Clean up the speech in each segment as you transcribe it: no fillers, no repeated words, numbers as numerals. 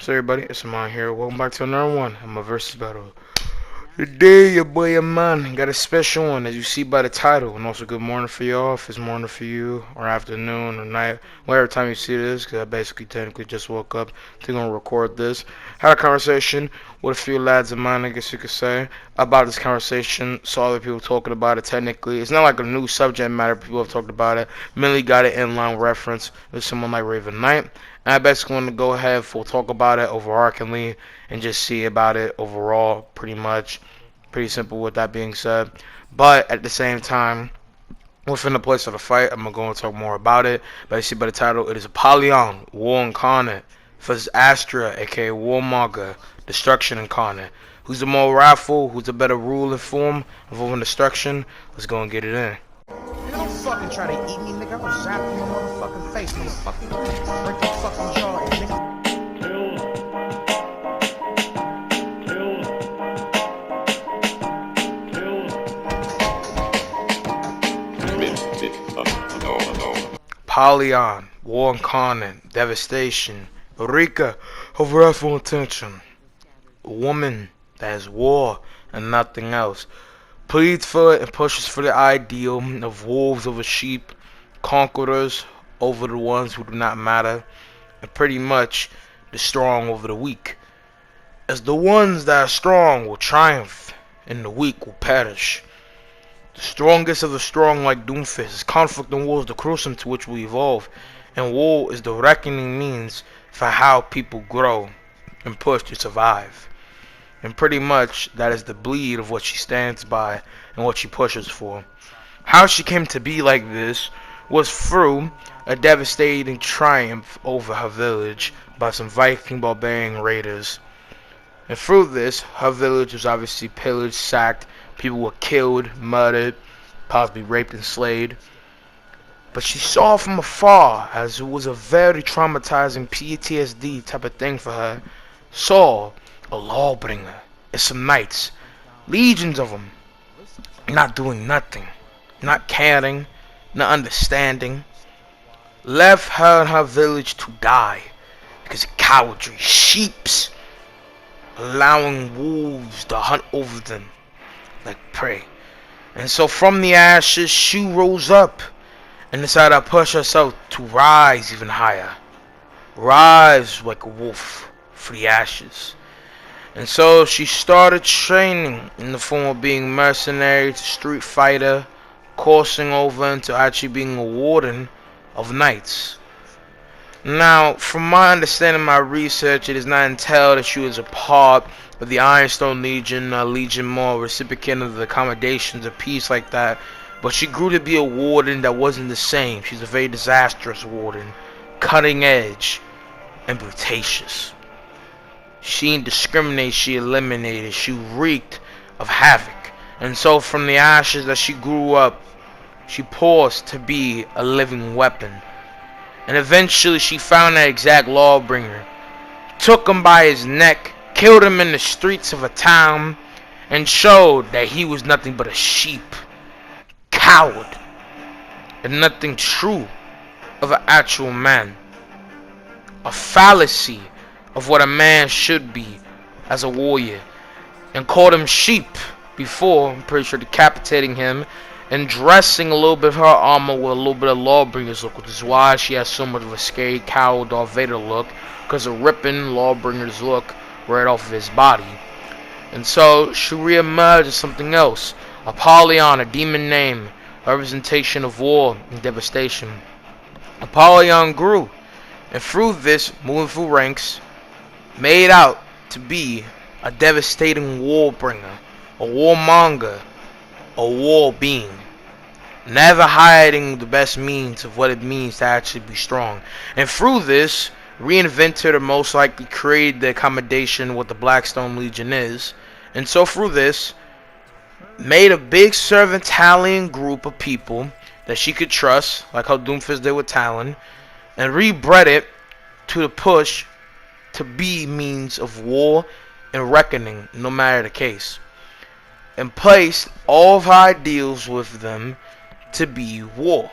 What's up, everybody? It's Amon here. Welcome back to another one of my versus battle. Today, your boy Amon got a special one, as you see by the title. And also, good morning for y'all, if it's morning for you, or afternoon, or night, whatever time you see this, because I basically technically just woke up to go and record this. Had a conversation with a few lads of mine, I guess you could say, about this conversation. Saw other people talking about it technically. It's not like a new subject matter, people have talked about it. Mainly got an inline reference with someone like Raven Knight. And I basically want to go ahead for talk about it overarchingly and just see about it overall, pretty much. Pretty simple with that being said. But at the same time, within the place of the fight, I'm going to go and talk more about it. But you see by the title, it is Apollyon, War Incarnate, versus Astrea, aka Warmonger, Destruction Incarnate. Who's the more wrathful? Who's the better rule and form involving destruction? Let's go and get it in. You don't fucking try to eat me, nigga. I'm gonna zap you in your motherfucking face, motherfucker. Break your fucking jaw, nigga. Apollyon, War Incarnate, Devastation, Eureka of wrathful intention. A woman that is war and nothing else. Pleads for it and pushes for the ideal of wolves over sheep, conquerors over the ones who do not matter, and pretty much the strong over the weak. As the ones that are strong will triumph, and the weak will perish. The strongest of the strong, like Doomfist, conflict and war is the crucible to which we evolve, and war is the reckoning means for how people grow and push to survive. And pretty much that is the bleed of what she stands by and what she pushes for. How she came to be like this was through a devastating triumph over her village by some Viking barbarian raiders. And through this, her village was obviously pillaged, sacked, people were killed, murdered, possibly raped and slayed. But she saw from afar, as it was a very traumatizing PTSD type of thing for her, saw a lawbringer and some knights, legions of them, not doing nothing, not caring, not understanding, left her and her village to die because of cowardry, sheeps, allowing wolves to hunt over them like prey. And so from the ashes she rose up and decided to push herself to rise even higher, rise like a wolf for the ashes. And so she started training in the form of being mercenary to street fighter, coursing over into actually being a warden of knights. Now, from my understanding, my research, it is not entailed that she was a part of the Ironstone Legion, Legion more recipient of the accommodations of peace like that. But she grew to be a warden that wasn't the same. She's a very disastrous warden, cutting edge and brutacious. She didn't discriminate, she eliminated, she reeked of havoc. And so from the ashes that she grew up, she paused to be a living weapon. And eventually she found that exact lawbringer, took him by his neck, killed him in the streets of a town, and showed that he was nothing but a sheep, coward, and nothing true of an actual man. A fallacy of what a man should be as a warrior, and called him sheep before, I'm pretty sure, decapitating him and dressing a little bit of her armor with a little bit of Lawbringer's look, which is why she has so much of a scary coward Darth Vader look, because of ripping Lawbringer's look right off of his body. And so she reemerged as something else, Apollyon, a demon name, a representation of war and devastation. Apollyon grew, and through this, moving through ranks, made out to be a devastating warbringer, a warmonger, a war being, never hiding the best means of what it means to actually be strong. And through this, reinvented or most likely created the accommodation what the Blackstone Legion is. And so through this, made a big servantalian group of people that she could trust, like how Doomfist did with Talon, and rebred it to the push to be means of war and reckoning, no matter the case, and placed all of her ideals with them to be war,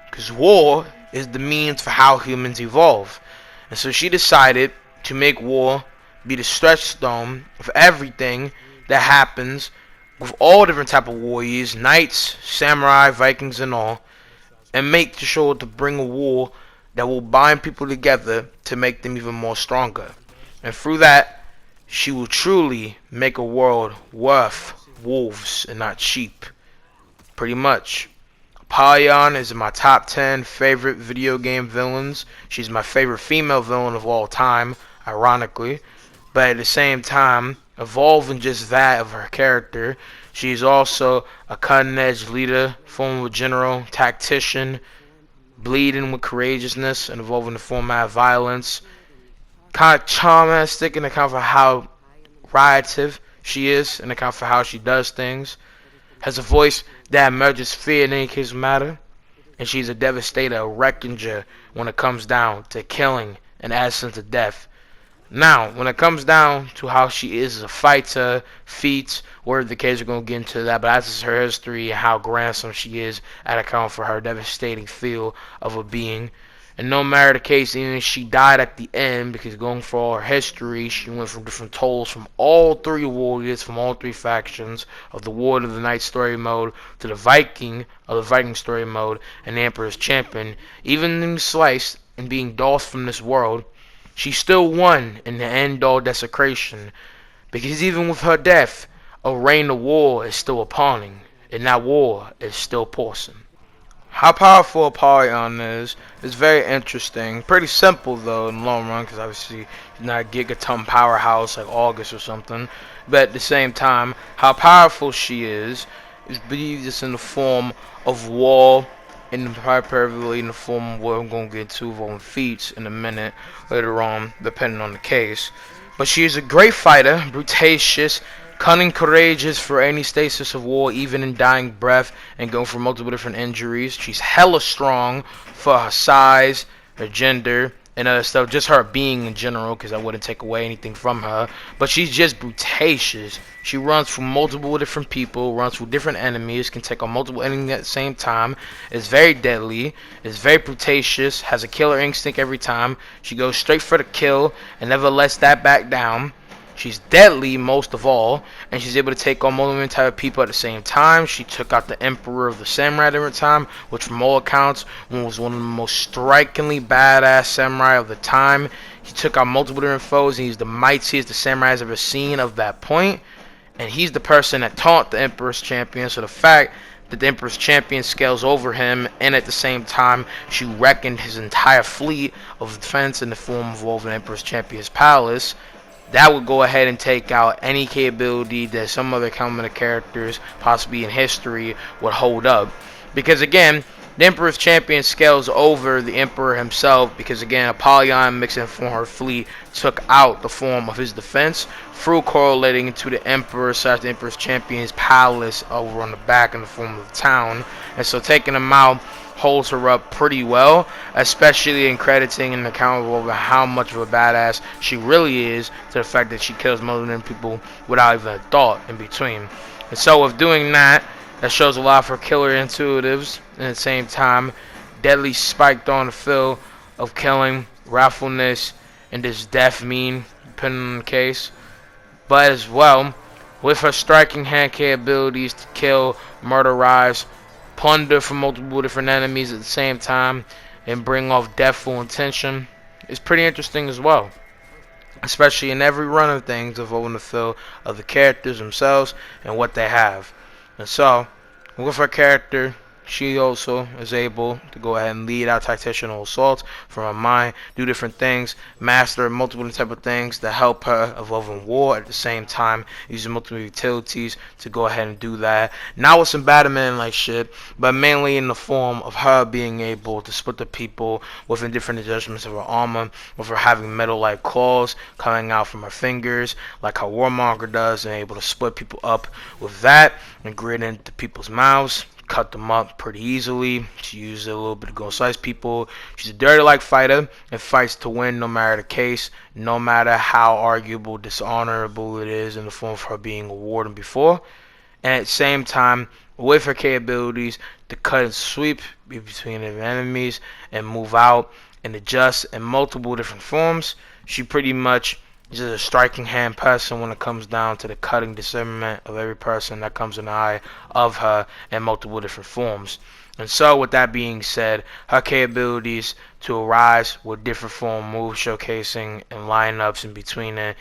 because war is the means for how humans evolve. And so she decided to make war be the stretch stone of everything that happens with all different type of warriors, knights, samurai, Vikings, and all, and make sure to bring a war that will bind people together to make them even more stronger. And through that, she will truly make a world worth wolves and not sheep. Pretty much. Apollyon is in my top 10 favorite video game villains. She's my favorite female villain of all time, ironically. But at the same time, evolving just that of her character, she's also a cutting-edge leader, former general, tactician, bleeding with courageousness and evolving the format of violence. Kind of charmistic in account for how riotive she is, in account for how she does things. Has a voice that merges fear in any case of matter. And she's a devastator, a wreckinger when it comes down to killing and essence of death. Now, when it comes down to how she is as a fighter, feats, whatever the case, we're going to get into that, but that's just her history and how grandson she is at account for her devastating feel of a being. And no matter the case, even if she died at the end, because going for all her history, she went from different tolls from all three warriors, from all three factions, of the War of the Night story mode, to the Viking, of the Viking story mode, and the Emperor's Champion. Even being sliced and being dossed from this world, she still won in the end all desecration, because even with her death, a reign of war is still upon, and that war is still pulsing. How powerful Apollyon is very interesting. Pretty simple though in the long run, because obviously she's not a gigaton powerhouse like August or something. But at the same time, how powerful she is believed just in the form of wall, and primarily in the form of what I'm going to get to on feats in a minute later on, depending on the case. But she is a great fighter, brutacious, cunning, courageous for any stasis of war, even in dying breath and going for multiple different injuries. She's hella strong for her size, her gender, and other stuff. Just her being in general, because I wouldn't take away anything from her. But she's just brutacious. She runs from multiple different people, runs through different enemies, can take on multiple enemies at the same time. Is very deadly, is very brutacious, has a killer instinct every time. She goes straight for the kill and never lets that back down. She's deadly most of all, and she's able to take on multiple type of people at the same time. She took out the Emperor of the Samurai at the time, which from all accounts was one of the most strikingly badass samurai of the time. He took out multiple different foes, and he's the mightiest the samurai has ever seen of that point. And he's the person that taunt the Emperor's Champion, so the fact that the Emperor's Champion scales over him, and at the same time she reckoned his entire fleet of defense in the form of over the Emperor's Champion's palace, that would go ahead and take out any capability that some other common characters, possibly in history, would hold up. Because again, the Emperor's Champion scales over the Emperor himself, because again, Apollyon mixing from her fleet took out the form of his defense through correlating to the Emperor / the Emperor's Champion's palace over on the back in the form of the town. And so taking him out holds her up pretty well, especially in crediting and account over how much of a badass she really is, to the fact that she kills multiple people without even a thought in between. And so with doing that, that shows a lot of her killer intuitives, and at the same time deadly spiked on the feel of killing, wrathfulness, and this death mean, depending on the case. But as well, with her striking hand capabilities to kill, murderize, plunder from multiple different enemies at the same time, and bring off deathful intention, is pretty interesting as well. Especially in every run of things involving the feel of the characters themselves and what they have. And so, with her character, she also is able to go ahead and lead out tactical assaults from her mind, do different things, master multiple type of things that help her evolve in war at the same time, using multiple utilities to go ahead and do that. Not with some Batman like shit, but mainly in the form of her being able to split the people within different adjustments of her armor, with her having metal-like claws coming out from her fingers, like how Warmonger does, and able to split people up with that and grit into people's mouths, cut them up pretty easily. She uses a little bit to go slice people. She's a dirty-like fighter and fights to win no matter the case, no matter how arguable, dishonorable it is in the form of her being a warden before. And at the same time, with her capabilities to cut and sweep between the enemies and move out and adjust in multiple different forms, She pretty much is a striking hand person when it comes down to the cutting discernment of every person that comes in the eye of her in multiple different forms. And so, with that being said, her capabilities to arise with different form moves showcasing and lineups in between it.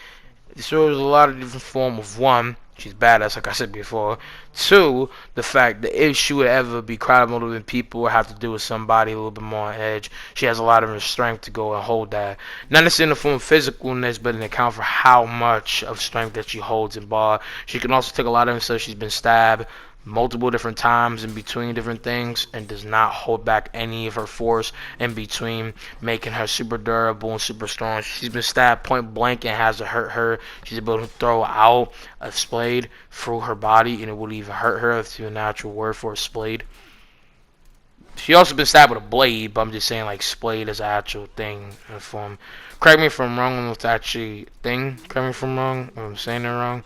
So there's a lot of different form of one. She's badass, like I said before. Two, the fact that if she would ever be crowded more than people or have to do with somebody a little bit more on edge, she has a lot of strength to go and hold that. Not necessarily in the form of physicalness, but in account for how much of strength that she holds in bar. She can also take a lot of it, so she's been stabbed multiple different times in between different things and does not hold back any of her force in between, making her super durable and super strong. She's been stabbed point blank and hasn't hurt her. She's able to throw out a spade through her body and it would even hurt her. If it's a natural word for a spade. She also been stabbed with a blade, but I'm just saying like spade is an actual thing in form. Correct me if I'm wrong on what's actually a thing. Correct me if I'm wrong, if I'm saying it wrong.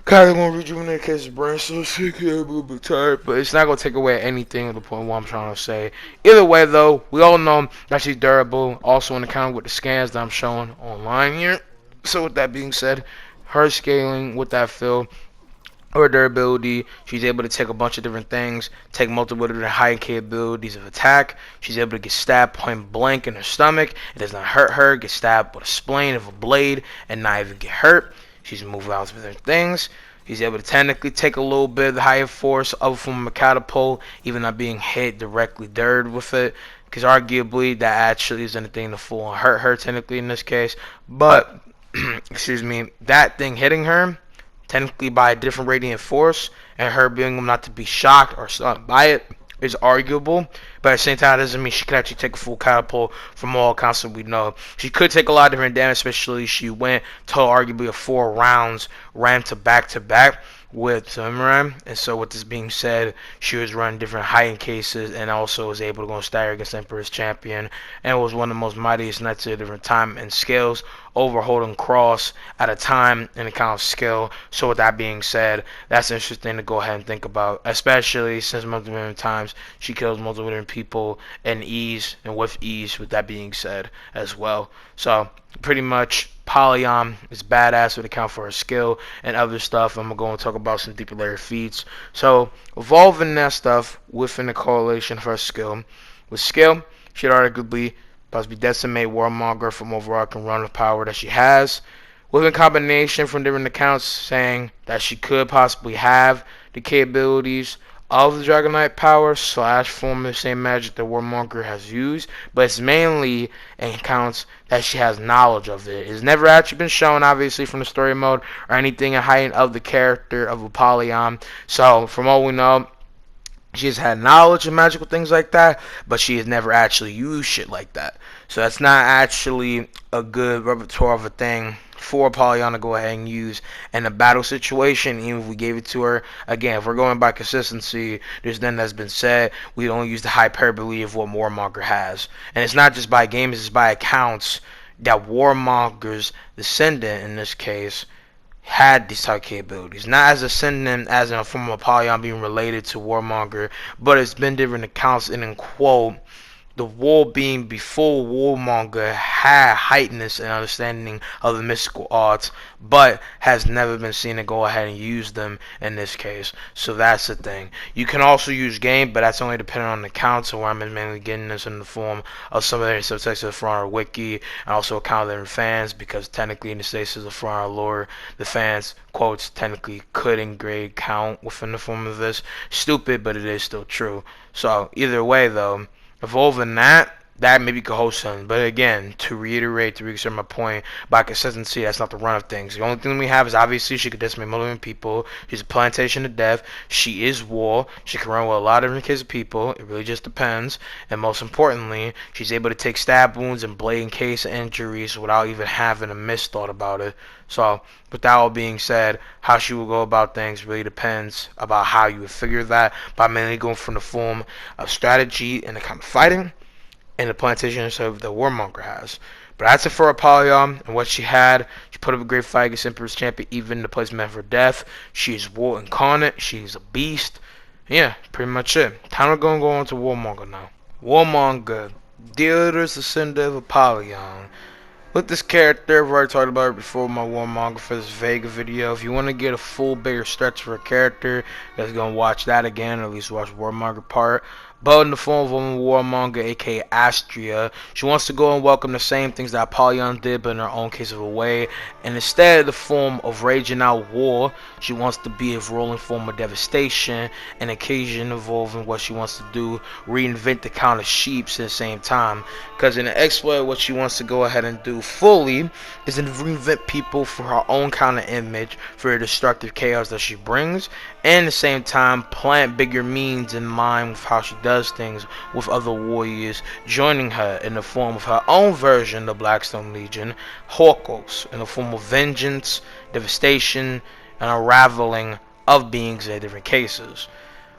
Kind of gonna rejuvenate his brain, so sick, I'm a little bit tired, but it's not gonna take away anything of the point what I'm trying to say. Either way, though, we all know that she's durable. Also, on account with the scans that I'm showing online here. So, with that being said, her scaling with that field, her durability, she's able to take a bunch of different things, take multiple different high capabilities of attack. She's able to get stabbed point blank in her stomach. It does not hurt her. Get stabbed with a spline of a blade and not even get hurt. She's moving out with her things. He's able to technically take a little bit of the higher force of from a catapult, even not being hit directly dirt with it. Because arguably that actually isn't a thing to full hurt her technically in this case. But excuse me, that thing hitting her technically by a different radiant force and her being able not to be shocked or stunned by it is arguable, but at the same time, it doesn't mean she could actually take a full catapult from all accounts that we know. She could take a lot of different damage, especially she went to arguably a 4 rounds, ran to back with Samurai. And so, with this being said, she was running different heightened cases and also was able to go stagger against Emperor's Champion and was one of the most mightiest knights at a different time and skills over holding cross at a time in the count of skill. So with that being said, that's interesting to go ahead and think about, especially since multiple different times she kills multiple different people in ease and with ease, with that being said as well. So pretty much Apollyon is badass with account for her skill and other stuff. I'm going to go and talk about some deeper layer feats. So evolving that stuff within the correlation of her skill. With skill, she'd arguably possibly decimate Warmonger from overarching run of power that she has. With a combination from different accounts saying that she could possibly have the capabilities of the Dragonite power slash form of the same magic that Warmonger has used, but it's mainly in accounts that she has knowledge of it. It's never actually been shown, obviously, from the story mode or anything in height of the character of Apollyon. So, from all we know, she has had knowledge of magical things like that, but she has never actually used shit like that. So that's not actually a good repertoire of a thing for Apollyon to go ahead and use in a battle situation, even if we gave it to her. Again, if we're going by consistency, there's nothing that's been said. We don't use the hyperbole of what Warmonger has. And it's not just by games, it's by accounts that Warmonger's descendant, in this case, had these type of capabilities. Not as a synonym, as in a form of Apollyon being related to Warmonger, but it's been different accounts, and in quote, the war being before Warmonger had heightenedness and understanding of the mystical arts, but has never been seen to go ahead and use them in this case. So that's the thing. You can also use game, but that's only dependent on the account, so I'm mainly getting this in the form of some of their subtexts from our wiki, and also account of their fans, because technically in the stasis of our lore, the fans, quotes, technically could engrade count within the form of this. Stupid, but it is still true. So either way though, evolving that maybe could hold something. But again, to reiterate my point, by consistency, that's not the run of things. The only thing we have is obviously she could decimate million people. She's a plantation to death. She is war. She can run with a lot of different kinds of people. It really just depends. And most importantly, she's able to take stab wounds and blade and case injuries without even having a misthought about it. So, with that all being said, how she will go about things really depends about how you would figure that, by mainly going from the form of strategy and the kind of fighting and the plantation of the Warmonger has. But that's it for Apollyon and what she had. She put up a great fight against Emperor's Champion, even the place meant for death. She is war incarnate. She's a beast. Yeah, pretty much it. Time to go on to Warmonger now. Warmonger, the descendant of Apollyon. With this character, I've already talked about it before in my Warmonger for this Vega video. If you want to get a full bigger stretch for a character, that's going to watch that again, or at least watch Warmonger part. But in the form of a Warmonger, aka Astrea, she wants to go and welcome the same things that Apollyon did, but in her own case of a way. And instead of the form of raging out war, she wants to be a rolling form of devastation, an occasion involving what she wants to do, reinvent the count of sheeps at the same time. Because in the exploit, what she wants to go ahead and do fully is to reinvent people for her own kind of image, for the destructive chaos that she brings, and at the same time plant bigger means in mind with how she does things, with other warriors joining her in the form of her own version of the Blackstone Legion, Hawkos, in the form of vengeance, devastation, and unraveling of beings in different cases.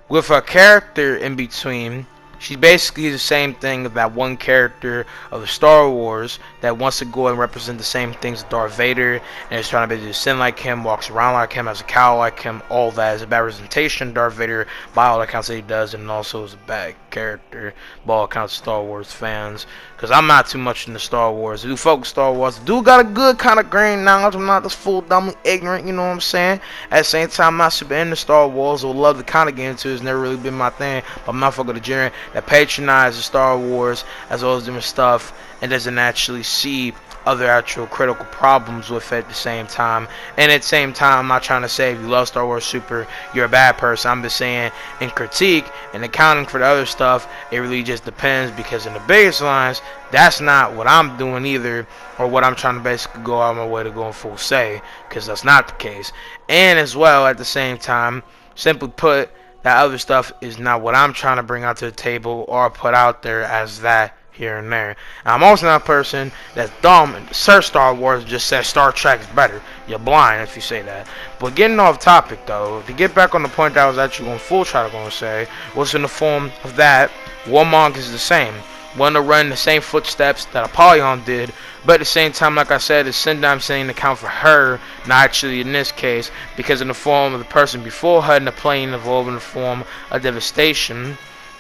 With her character in between, she's basically the same thing as that one character of the Star Wars that wants to go and represent the same things as Darth Vader, and is trying to be sin like him, walks around like him, has a cowl like him, all that is a bad representation of Darth Vader by all accounts that he does, and also is a bad character by all accounts of Star Wars fans. Because I'm not too much into Star Wars. I do focus Star Wars. I do got a good kind of grain knowledge. I'm not this full dumb ignorant, you know what I'm saying? At the same time, I'm not super into Star Wars. I would love to kind of get into it. It's never really been my thing. But I'm not fucking the genre that patronizes Star Wars as well as different stuff and doesn't actually see other actual critical problems with it at the same time. And at the same time, I'm not trying to say if you love Star Wars super, you're a bad person. I'm just saying in critique and accounting for the other stuff, it really just depends, because in the biggest lines, that's not what I'm doing either, or what I'm trying to basically go out of my way to go in full say, because that's not the case. And as well, at the same time, simply put, that other stuff is not what I'm trying to bring out to the table or put out there as that here and there. And I'm also not a person that's dumb and search Star Wars and just says Star Trek is better. You're blind if you say that. But getting off topic though, to get back on the point that I was actually going full try to go and say, was in the form of that Warmonger is the same. Want to run the same footsteps that Apollyon did, but at the same time, like I said, it's sometimes saying to account for her, not actually in this case, because in the form of the person before her in the plane evolved in the form of devastation,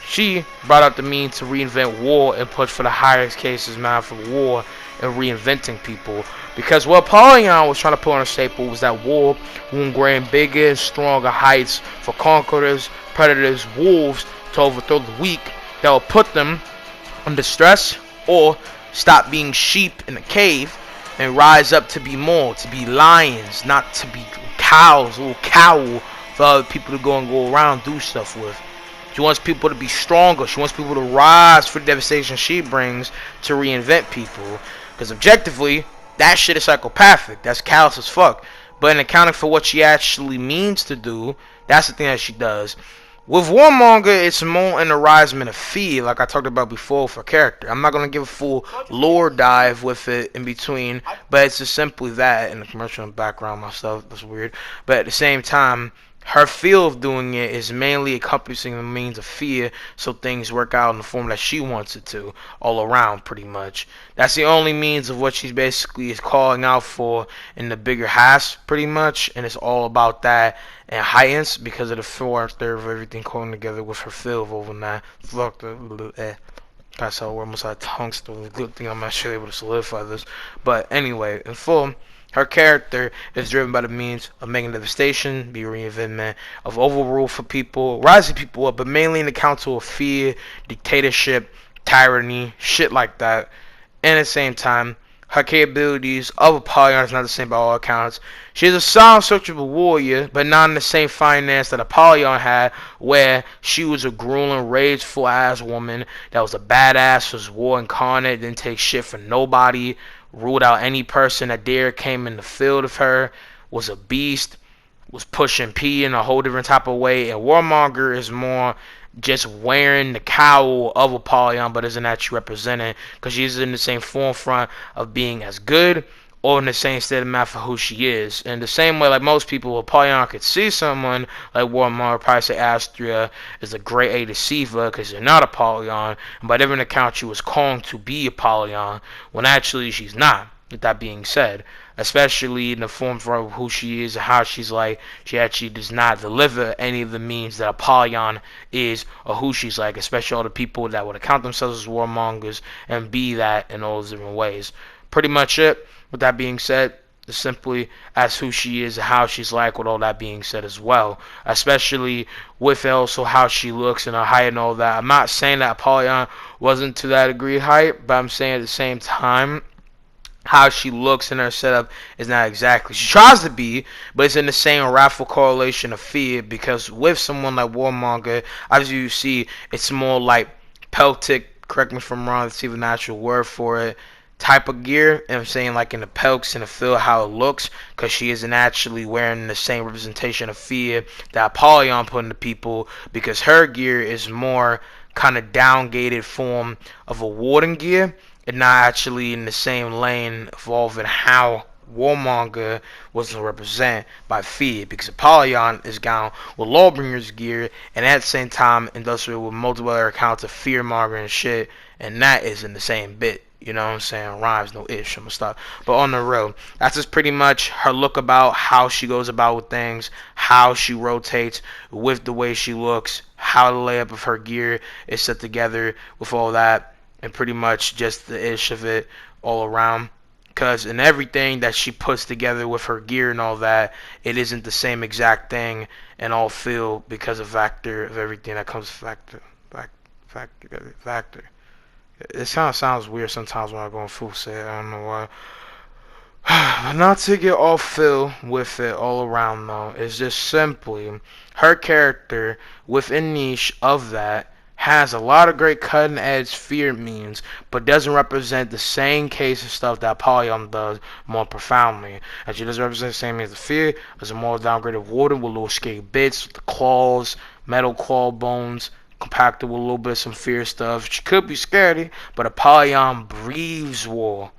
she brought out the means to reinvent war and push for the highest cases man for war and reinventing people. Because what Apollyon was trying to put on a staple was that war will grant bigger and stronger heights for conquerors, predators, wolves to overthrow the weak that will put them under stress, or stop being sheep in a cave and rise up to be more, to be lions, not to be cows, little cow for other people to go and go around do stuff with. She wants people to be stronger. She wants people to rise for the devastation she brings to reinvent people. Because objectively, that shit is psychopathic. That's callous as fuck. But in accounting for what she actually means to do, that's the thing that she does. With Warmonger, it's more an arisement of fear, like I talked about before for character. I'm not going to give a full lore dive with it in between, but it's just simply that. In the commercial and background myself, that's weird. But at the same time, her feel of doing it is mainly encompassing the means of fear, so things work out in the form that she wants it to, all around pretty much. That's the only means of what she's basically is calling out for in the bigger house, pretty much, and it's all about that and heightens because of the fourth third of everything coming together with her feel of over that. Fuck the that's how almost had tongue still. A good thing I'm actually able to solidify this. But anyway, in full, her character is driven by the means of making devastation, be reinvention of overrule for people, rising people up, but mainly in the council of fear, dictatorship, tyranny, shit like that. And at the same time, her capabilities of Apollyon is not the same by all accounts. She is a sound, searchable warrior, but not in the same finance that Apollyon had, where she was a grueling, rageful ass woman that was a badass, was war incarnate, didn't take shit for nobody, ruled out any person that dare came in the field of her, was a beast, was pushing P in a whole different type of way. And Warmonger is more just wearing the cowl of Apollyon, but isn't actually representing, because she's in the same forefront of being as good or in the same state of mind for who she is. In the same way, like most people, Apollyon could see someone like Warmonger, probably say Astrea is a great A deceiver because you're not Apollyon, and by different accounts she was calling to be Apollyon when actually she's not. With that being said, especially in the form of who she is and how she's like, she actually does not deliver any of the means that Apollyon is or who she's like, especially all the people that would account themselves as warmongers and be that in all those different ways. pretty much it. With that being said, simply as who she is, how she's like, with all that being said as well, especially with also how she looks and her height and all that. I'm not saying that Apollyon wasn't to that degree height, but I'm saying at the same time how she looks in her setup is not exactly. She tries to be, but it's in the same raffle correlation of fear, because with someone like Warmonger, as you see, it's more like peltic, correct me if I'm wrong, it's even the actual word for it, type of gear. And I'm saying like in the pelks and the feel how it looks, because she isn't actually wearing the same representation of fear that Apollyon put into people, because her gear is more kind of downgated form of a warding gear, and not actually in the same lane involving how Warmonger was to represent by fear, because Apollyon is gone with Lawbringer's gear, and at the same time industrial with multiple other accounts of fearmonger and shit, and that is in the same bit. You know what I'm saying? Rhymes, no ish, I'm gonna stop. But on the road, that's just pretty much her look about, how she goes about with things, how she rotates with the way she looks, how the layup of her gear is set together with all that, and pretty much just the ish of it all around. Because in everything that she puts together with her gear and all that, it isn't the same exact thing and all feel, because of factor of everything that comes factor. It sounds weird sometimes when I go on full set. I don't know why. But not to get off feel with it all around though. It's just simply her character within niche of that has a lot of great cutting edge fear means, but doesn't represent the same case of stuff that Apollyon does more profoundly. And she doesn't represent the same as the fear, as a more downgraded warden with little scary bits, with the claws, metal claw bones, compacted with a little bit of some fear stuff. She could be scary, but Apollyon breathes war.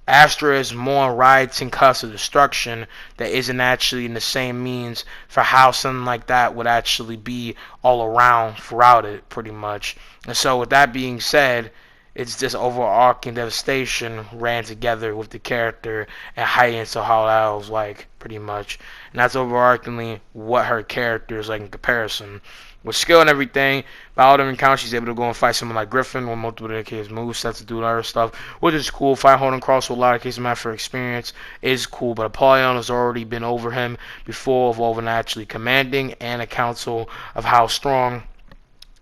Astrea is more rioting cuss of destruction that isn't actually in the same means for how something like that would actually be all around throughout it, pretty much. And so with that being said, it's this overarching devastation ran together with the character and heightened to how that was like, pretty much. And that's overarchingly what her character is like in comparison. With skill and everything, by all different counts, she's able to go and fight someone like Griffin with multiple dedicated moves sets to do other stuff, which is cool. Fight holding cross with a lot of cases, matter for experience is cool. But Apollyon has already been over him before, evolving actually commanding and a counsel of how strong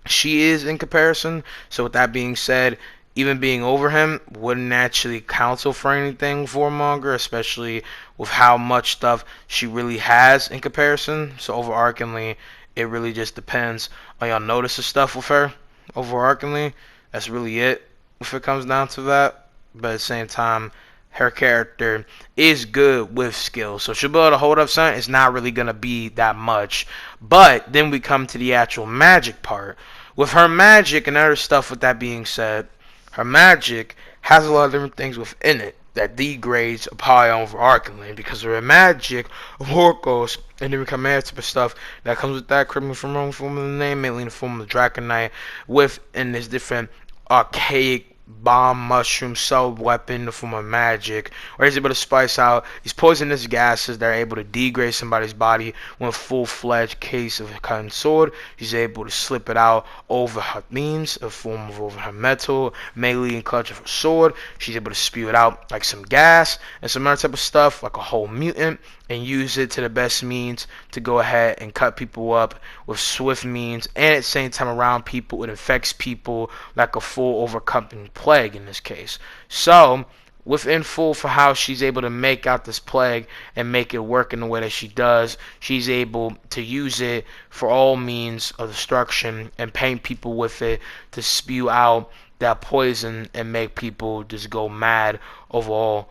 she is in comparison. So with that being said, even being over him wouldn't actually counsel for anything for Warmonger, especially with how much stuff she really has in comparison. So overarchingly, it really just depends on y'all notice the stuff with her. Overarchingly, that's really it if it comes down to that. But at the same time, her character is good with skill, so she'll be able to hold up something. It's not really gonna be that much. But then we come to the actual magic part. With her magic and other stuff, with that being said, her magic has a lot of different things within it that degrades Apollyon overarchingly, because of her magic of Orcos and different command type of stuff that comes with that, correct me if I'm wrong, form of the name, mainly in the form of the Draconite, within this different archaic bomb mushroom sub weapon in the form of magic, where he's able to spice out these poisonous gases that are able to degrade somebody's body with full-fledged case of a cutting sword. He's able to slip it out over her means, a form of over her metal, melee and clutch of her sword. She's able to spew it out like some gas and some other type of stuff, like a whole mutant, and use it to the best means to go ahead and cut people up with swift means, and at the same time around people, it affects people like a full overcoming plague in this case. So within full for how she's able to make out this plague and make it work in the way that she does, she's able to use it for all means of destruction and paint people with it to spew out that poison and make people just go mad overall.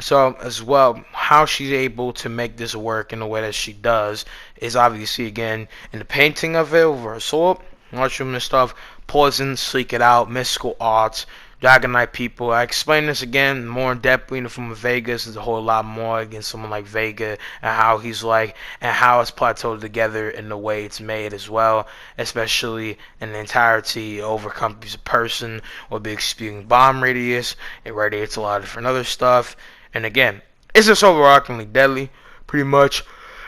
So as well, how she's able to make this work in the way that she does is obviously again in the painting of it over her sword, mushroom and stuff, poison, sleek it out, mystical arts, Dragonite people. I explain this again more in depthly in the form of Vegas. There's a whole lot more against someone like Vega and how he's like and how it's plateaued together in the way it's made as well, especially in the entirety overcome a person with big spewing bomb radius. It radiates a lot of different other stuff. And again, it's just overarchingly deadly, pretty much.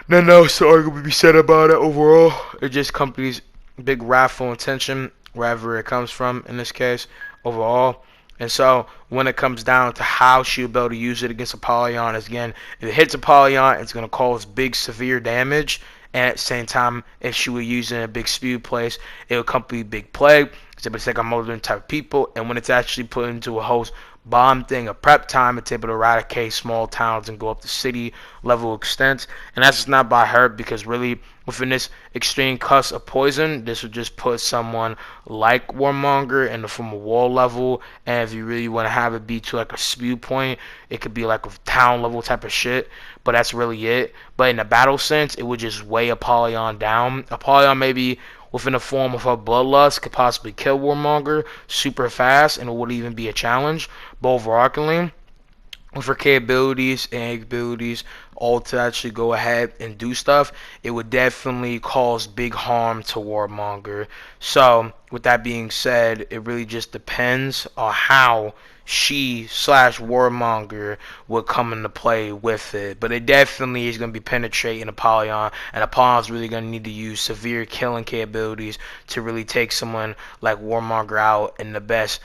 Nothing else to arguably be said about it overall. It just company's big wrathful intention, wherever it comes from in this case, overall. And so when it comes down to how she'll be able to use it against Apollyon, is again, if it hits Apollyon, it's going to cause big severe damage. And at the same time, if she were using a big spew place, it would come be big plague. It's able to take on more different type of people. And when it's actually put into a host bomb thing, a prep time, it's able to eradicate small towns and go up to city level extents. And that's just not by her, because really within this extreme cuss of poison, this would just put someone like Warmonger in the form of wall level. And if you really want to have it be to like a spew point, it could be like a town level type of shit. But that's really it. But in the battle sense, it would just weigh Apollyon down. Apollyon maybe within the form of her bloodlust could possibly kill Warmonger super fast, and it would even be a challenge. But overarchingly, with her capabilities and abilities all to actually go ahead and do stuff, it would definitely cause big harm to Warmonger. So with that being said, it really just depends on how she slash Warmonger would come into play with it. But it definitely is going to be penetrating Apollyon, and Apollyon's really going to need to use severe killing capabilities to really take someone like Warmonger out in the best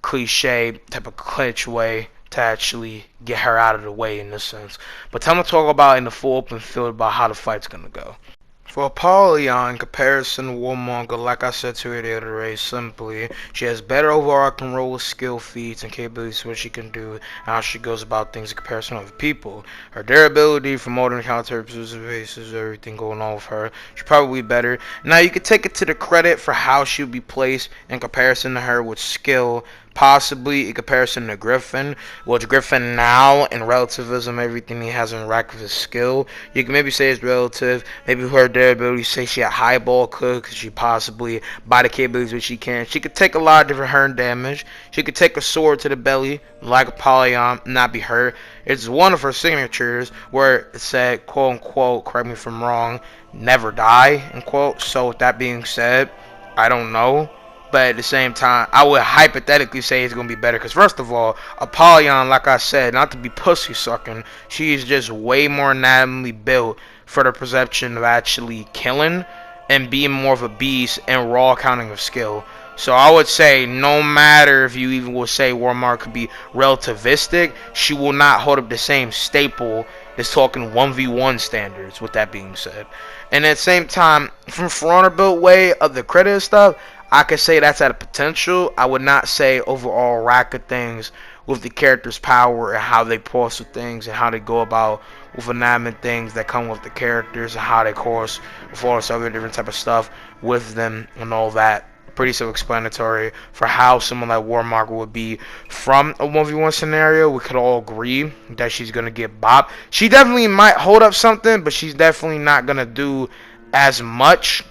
cliche type of clinch way to actually get her out of the way in this sense. But time to talk about in the full open field about how the fight's gonna go. For Apollyon, in comparison to Warmonger, like I said to reiterate simply, she has better overarching role with skill feats and capabilities what she can do and how she goes about things in comparison to other people. Her durability for modern counter bases, everything going on with her, she's probably better. Now you could take it to the credit for how she'll be placed in comparison to her with skill, possibly in comparison to Griffin. Well, Griffin now in relativism, everything he has in rack of his skill, you can maybe say it's relative. Maybe her durability, say she had high ball could, because she possibly, by the capabilities which she can, she could take a lot of different hurt damage. She could take a sword to the belly, like Apollyon, not be hurt. It's one of her signatures where it said, quote unquote, correct me if I'm wrong, never die, end quote. So with that being said, I don't know. But at the same time, I would hypothetically say it's going to be better. Because first of all, Apollyon, like I said, not to be pussy sucking, she is just way more anatomically built for the perception of actually killing and being more of a beast and raw counting of skill. So I would say no matter if you even will say Warmonger could be relativistic, she will not hold up the same staple as talking 1v1 standards, with that being said. And at the same time, from Forerunner built way of the credit stuff, I could say that's at a potential. I would not say overall rack of things with the character's power and how they pause with things and how they go about with inanimate things that come with the characters and how they course with all this other different type of stuff with them and all that. Pretty self-explanatory for how someone like Warmonger would be from a 1v1 scenario. We could all agree that she's going to get bopped. She definitely might hold up something, but she's definitely not going to do as much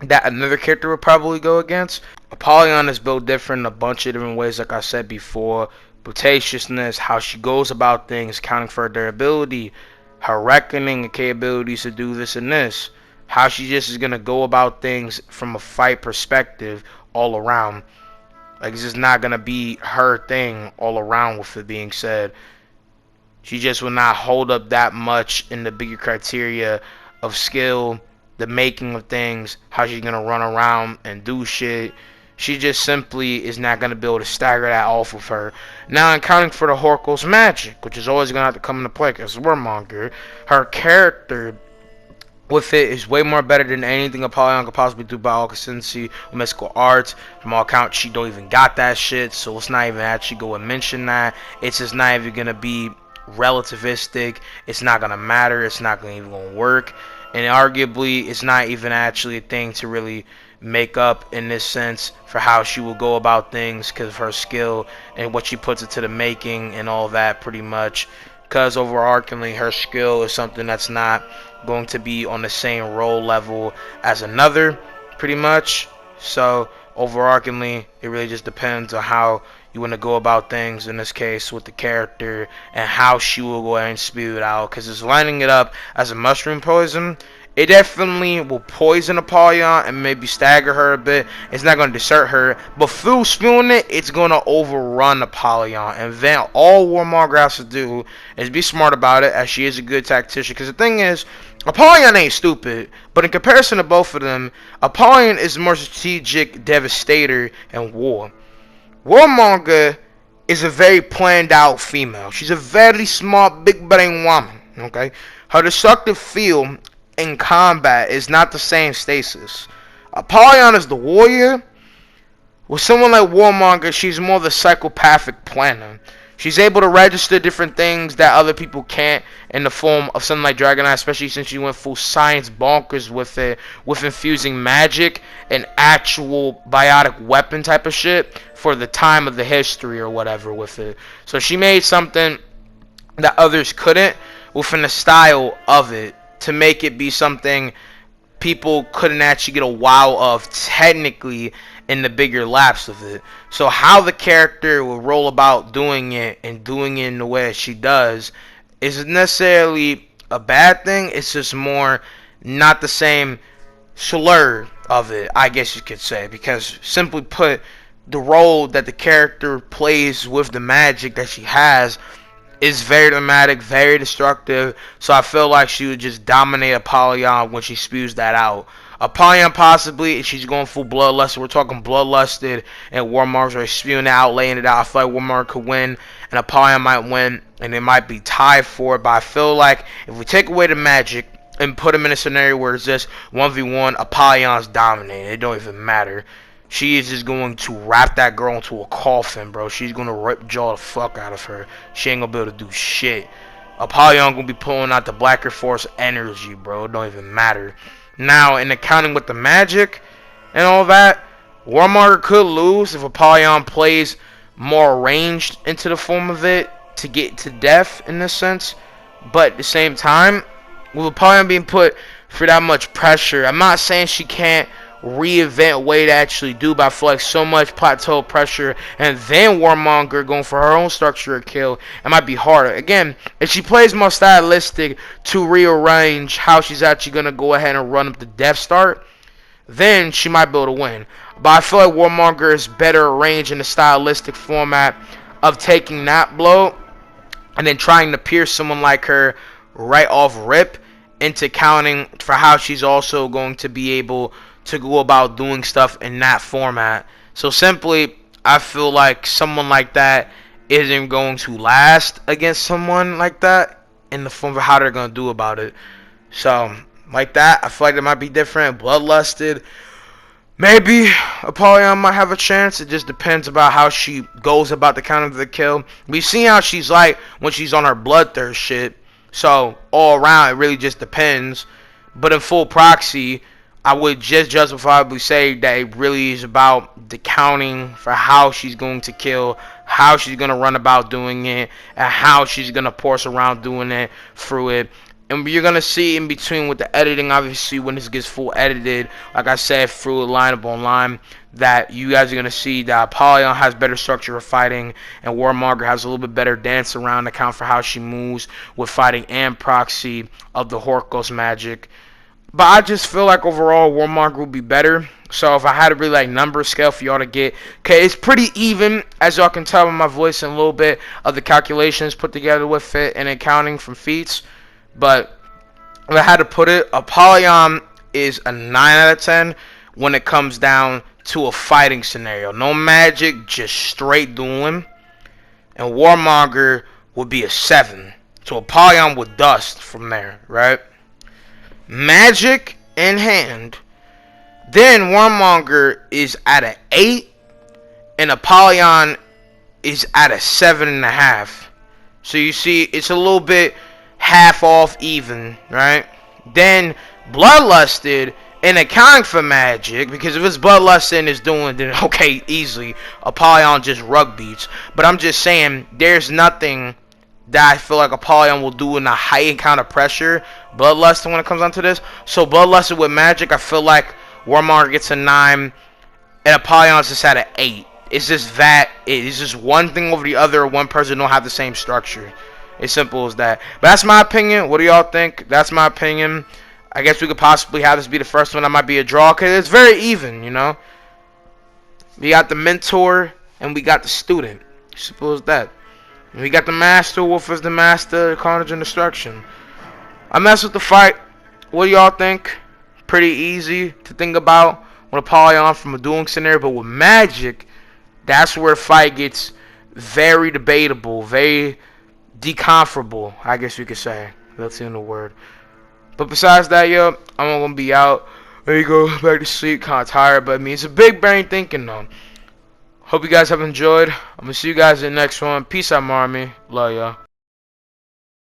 that another character would probably go against. Apollyon is built different in a bunch of different ways, like I said before. Brutatiousness, how she goes about things, counting for her durability, her reckoning and capabilities to do this and this, how she just is going to go about things from a fight perspective all around. Like, it's just not going to be her thing all around, with it being said. She just will not hold up that much in the bigger criteria of skill, the making of things, how she's going to run around and do shit. She just simply is not going to be able to stagger that off of her. Now, accounting for the Horkel's magic, which is always going to have to come into play because Warmonger, her character with it is way more better than anything Apollyon could possibly do by all consistency with mystical arts. From all accounts, she don't even got that shit, so let's not even actually go and mention that. It's just not even going to be relativistic. It's not going to matter. It's not even going to work. And arguably, it's not even actually a thing to really make up in this sense for how she will go about things because of her skill and what she puts into the making and all that, pretty much. Because overarchingly, her skill is something that's not going to be on the same role level as another, pretty much. So overarchingly, it really just depends on how you want to go about things in this case with the character and how she will go ahead and spew it out. Because it's lining it up as a mushroom poison, it definitely will poison Apollyon and maybe stagger her a bit. It's not going to desert her, but through spewing it, it's going to overrun Apollyon. And then all Warmonger has to do is be smart about it, as she is a good tactician. Because the thing is, Apollyon ain't stupid, but in comparison to both of them, Apollyon is more strategic devastator in war. Warmonger is a very planned out female. She's a very smart, big brain woman. Okay, her destructive feel in combat is not the same stasis. Apollyon is the warrior. With someone like Warmonger, she's more the psychopathic planner. She's able to register different things that other people can't in the form of something like Dragonite, especially since she went full science bonkers with it, with infusing magic and actual biotic weapon type of shit for the time of the history or whatever with it. So she made something that others couldn't within the style of it to make it be something people couldn't actually get a wow of technically in the bigger laps of it. So how the character will roll about doing it and doing it in the way that she does isn't necessarily a bad thing. It's just more not the same slur of it, I guess you could say, because simply put, the role that the character plays with the magic that she has is very dramatic, very destructive. So I feel like she would just dominate Apollyon when she spews that out. Apollyon possibly, if she's going full bloodlusted. We're talking bloodlusted, and Warmonger are spewing it out, laying it out. I feel like Warmonger could win, and Apollyon might win, and it might be tied for it. But I feel like if we take away the magic and put him in a scenario where it's just 1v1, Apollyon's dominating. It don't even matter. She is just going to wrap that girl into a coffin, bro. She's going to rip jaw the fuck out of her. She ain't going to be able to do shit. Apollyon going to be pulling out the Blacker Force energy, bro. It don't even matter. Now, in accounting with the magic and all that, Warmonger could lose if Apollyon plays more ranged into the form of it to get to death in this sense. But at the same time, with Apollyon being put for that much pressure, I'm not saying she can't reinvent way to actually do, but I feel like so much plateau pressure and then Warmonger going for her own structure of kill, it might be harder. Again, if she plays more stylistic to rearrange how she's actually going to go ahead and run up the Death Start, then she might be able to win. But I feel like Warmonger is better arranged in the stylistic format of taking that blow and then trying to pierce someone like her right off rip into counting for how she's also going to be able to go about doing stuff in that format. So simply, I feel like someone like that isn't going to last against someone like that in the form of how they're going to do about it. So, like that, I feel like it might be different. Bloodlusted, maybe Apollyon might have a chance. It just depends about how she goes about the count of the kill. We've seen how she's like when she's on her bloodthirst shit. So, all around, it really just depends. But in full proxy, I would just justifiably say that it really is about the counting for how she's going to kill, how she's going to run about doing it, and how she's going to force around doing it through it. And you're going to see in between with the editing, obviously, when this gets full edited, like I said, through a lineup online, that you guys are going to see that Apollyon has better structure of fighting, and Warmonger has a little bit better dance around to account for how she moves with fighting and proxy of the Horkos magic. But I just feel like overall Warmonger will be better. So if I had to really like number scale for y'all to get, okay, it's pretty even, as y'all can tell by my voice and a little bit of the calculations put together with it and accounting from feats. But if I had to put it, Apollyon is a 9 out of 10 when it comes down to a fighting scenario. No magic, just straight dueling. And Warmonger would be a 7. So Apollyon would dust from there, right? Magic in hand, then Warmonger is at an 8 and Apollyon is at a 7.5. So you see it's a little bit half off even, right? Then Bloodlusted, and accounting for magic, because if it's Bloodlusted and it's doing, then okay, easily Apollyon just rug beats. But I'm just saying there's nothing that I feel like Apollyon will do in a high encounter pressure Bloodlusted when it comes down to this. So Bloodlusted with magic, I feel like Warmonger gets a 9 and Apollyon's just at an 8. It's just that it's just one thing over the other. One person don't have the same structure. It's simple as that. But that's my opinion. What do y'all think? That's my opinion. I guess we could possibly have this be the first one that might be a draw, because it's very even, you know. We got the mentor and we got the student. Simple as that. We got the master. Wolf is the master. Carnage and destruction. I mess with the fight. What do y'all think? Pretty easy to think about with Apollyon from a dueling scenario, but with magic, That's where fight gets very debatable, very decomfortable, I guess you could say. That's in the word. But besides that, yo, I'm gonna be out. There you go, back to sleep, kinda tired, but I mean, it's a big brain thinking though. Hope you guys have enjoyed. I'm gonna see you guys in the next one. Peace out, my army. Love y'all.